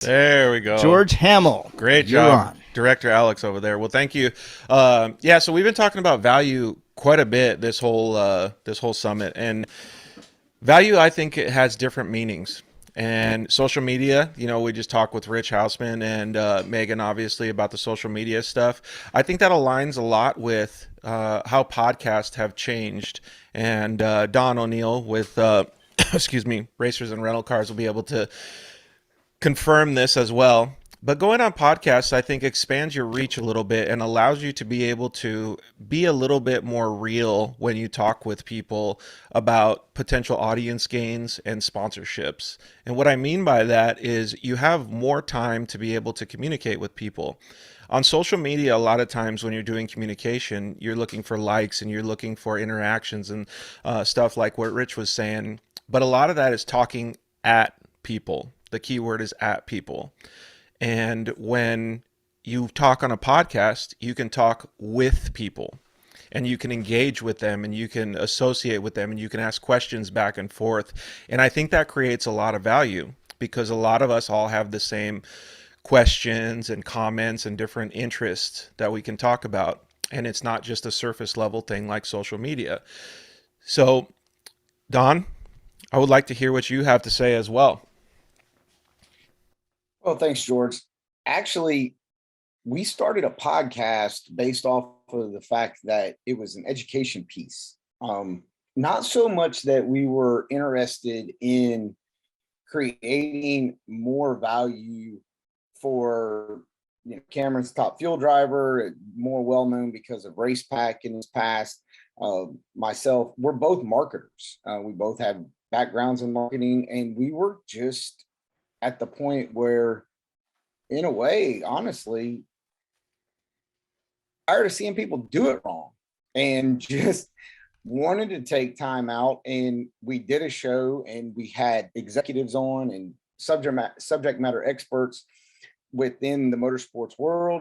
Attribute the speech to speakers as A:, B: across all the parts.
A: There we go.
B: George Hamill,
A: Great
B: you're
A: job,
B: on.
A: Director Alex over there. Well, thank you. Yeah, so we've been talking about value quite a bit this whole summit, and value, I think, it has different meanings. And social media, we just talked with Rich Hausman and Megan, obviously, about the social media stuff. I think that aligns a lot with how podcasts have changed. And Don O'Neill with, excuse me, Racers and Rental Cars will be able to confirm this as well. But going on podcasts, I think, expands your reach a little bit and allows you to be able to be a little bit more real when you talk with people about potential audience gains and sponsorships. And what I mean by that is you have more time to be able to communicate with people. On social media, a lot of times when you're doing communication, you're looking for likes and you're looking for interactions and stuff like what Rich was saying. But a lot of that is talking at people. The key word is at people. And when you talk on a podcast, you can talk with people and you can engage with them and you can associate with them and you can ask questions back and forth. And I think that creates a lot of value because a lot of us all have the same questions and comments and different interests that we can talk about. And it's not just a surface level thing like social media. So, Don, I would like to hear what you have to say as well.
C: Well, thanks, George. Actually, we started a podcast based off of the fact that it was an education piece. Not so much that we were interested in creating more value for Cameron's top fuel driver, more well known because of Race Pack in his past. Myself, we're both marketers. We both have backgrounds in marketing, and we were just at the point where, in a way, honestly, tired of seeing people do it wrong and just wanted to take time out. And we did a show and we had executives on and subject matter experts within the motorsports world.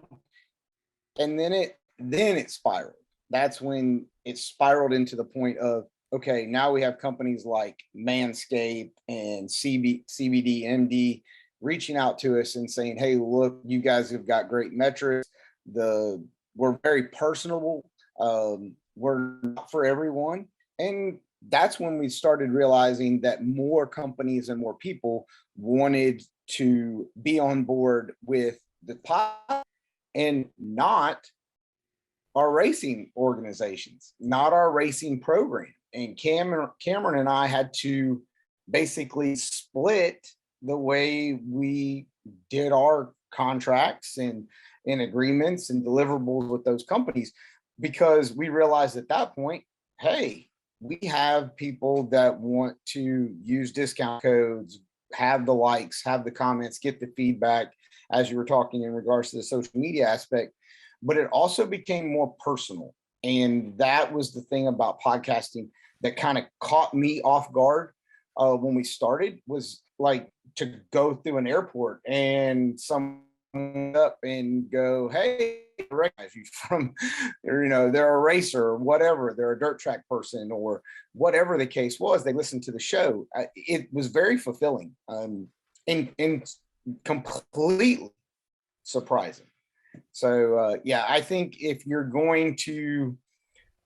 C: And then it spiraled. That's when it spiraled into the point of, okay, now we have companies like Manscaped and CBD MD reaching out to us and saying, hey, look, you guys have got great metrics. We're very personable. We're not for everyone. And that's when we started realizing that more companies and more people wanted to be on board with the pod and not our racing organizations, not our racing program. And Cameron and I had to basically split the way we did our contracts and agreements and deliverables with those companies, because we realized at that point, hey, we have people that want to use discount codes, have the likes, have the comments, get the feedback, as you were talking in regards to the social media aspect. But it also became more personal. And that was the thing about podcasting that kind of caught me off guard when we started, was like to go through an airport and someone up and go, hey, I recognize you from, they're a racer or whatever, they're a dirt track person or whatever the case was. They listened to the show. It was very fulfilling and completely surprising. So yeah, I think if you're going to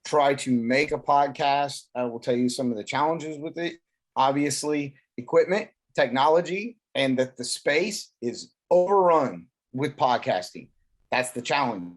C: try to make a podcast, I will tell you some of the challenges with it. Obviously, equipment, technology, and that the space is overrun with podcasting. That's the challenge.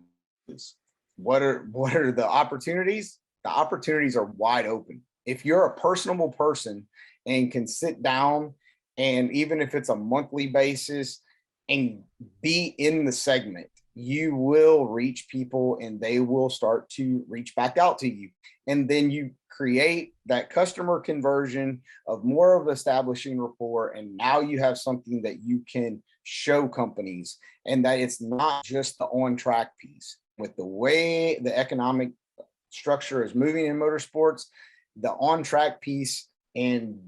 C: What are the opportunities? The opportunities are wide open. If you're a personable person and can sit down, and even if it's a monthly basis, and be in the segment, you will reach people and they will start to reach back out to you. And then you create that customer conversion of more of establishing rapport. And now you have something that you can show companies, and that it's not just the on track piece. With the way the economic structure is moving in motorsports, the on track piece and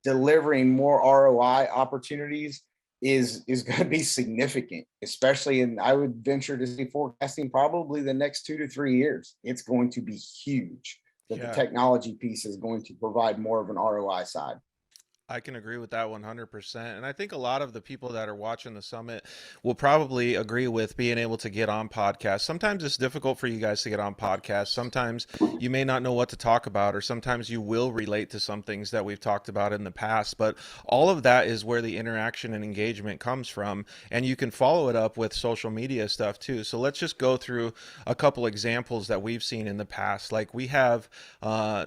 C: delivering more ROI opportunities is going to be significant, especially in, I would venture to say, forecasting probably the next 2 to 3 years. It's going to be huge that the technology piece is going to provide more of an ROI side.
A: I can agree with that 100%. And I think a lot of the people that are watching the summit will probably agree with being able to get on podcasts. Sometimes it's difficult for you guys to get on podcasts. Sometimes you may not know what to talk about, or sometimes you will relate to some things that we've talked about in the past. But all of that is where the interaction and engagement comes from. And you can follow it up with social media stuff too. So let's just go through a couple examples that we've seen in the past. Like we have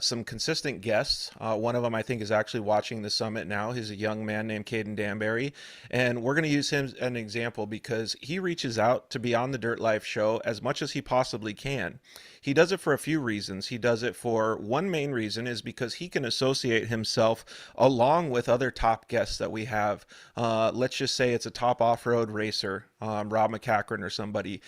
A: some consistent guests. One of them I think is actually watching the summit now. He's a young man named Caden Danbury, and we're going to use him as an example because he reaches out to be on the Dirt Life show as much as he possibly can. He does it for a few reasons. He does it for one main reason is because he can associate himself along with other top guests that we have. Let's just say it's a top off-road racer, Rob McCachran or somebody.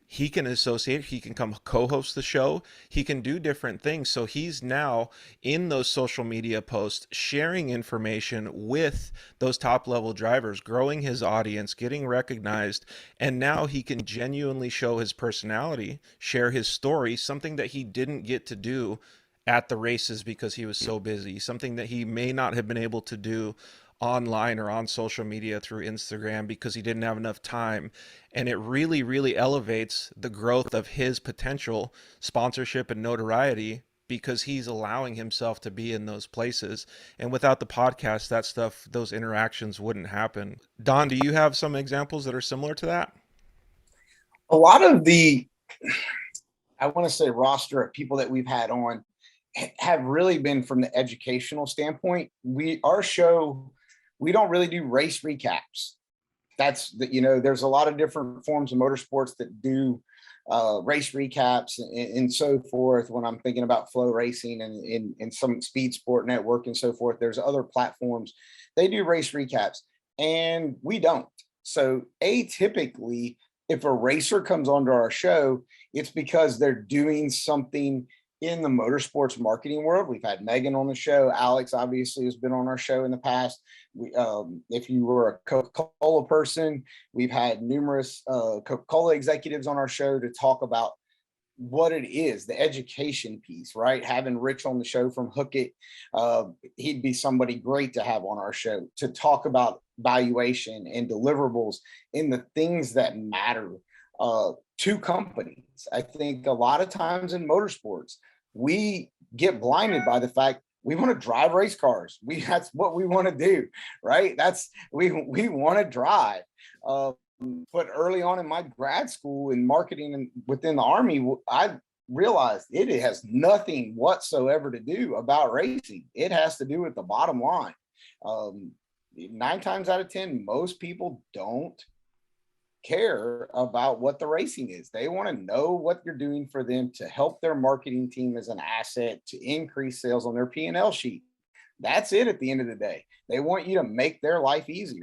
A: He can associate, he can come co-host the show, he can do different things. So he's now in those social media posts sharing information with those top level drivers, growing his audience, getting recognized, and now he can genuinely show his personality, share his story, something that he didn't get to do at the races because he was so busy, something that he may not have been able to do online or on social media through Instagram because he didn't have enough time. And it really, really elevates the growth of his potential sponsorship and notoriety because he's allowing himself to be in those places. And without the podcast, that stuff, those interactions wouldn't happen. Don, do you have some examples that are similar to that?
C: A lot of the, I want to say, roster of people that we've had on have really been from the educational standpoint. Our show, we don't really do race recaps. That's the, there's a lot of different forms of motorsports that do race recaps and so forth. When I'm thinking about Flow Racing and some Speed Sport Network and so forth, there's other platforms. They do race recaps and we don't. So atypically, if a racer comes onto our show, it's because they're doing something in the motorsports marketing world. We've had Megan on the show. Alex obviously has been on our show in the past. If you were a Coca-Cola person, we've had numerous Coca-Cola executives on our show to talk about what it is, the education piece, right? Having Rich on the show from Hook It, he'd be somebody great to have on our show to talk about valuation and deliverables and the things that matter to companies. I think a lot of times in motorsports, we get blinded by the fact we want to drive race cars. That's what we want to do, right? We want to drive. But early on in my grad school in marketing and within the Army, I realized it has nothing whatsoever to do about racing. It has to do with the bottom line. 9 times out of 10, most people don't care about what the racing is. They want to know what you're doing for them to help their marketing team as an asset to increase sales on their P&L sheet. That's it at the end of the day. They want you to make their life easier.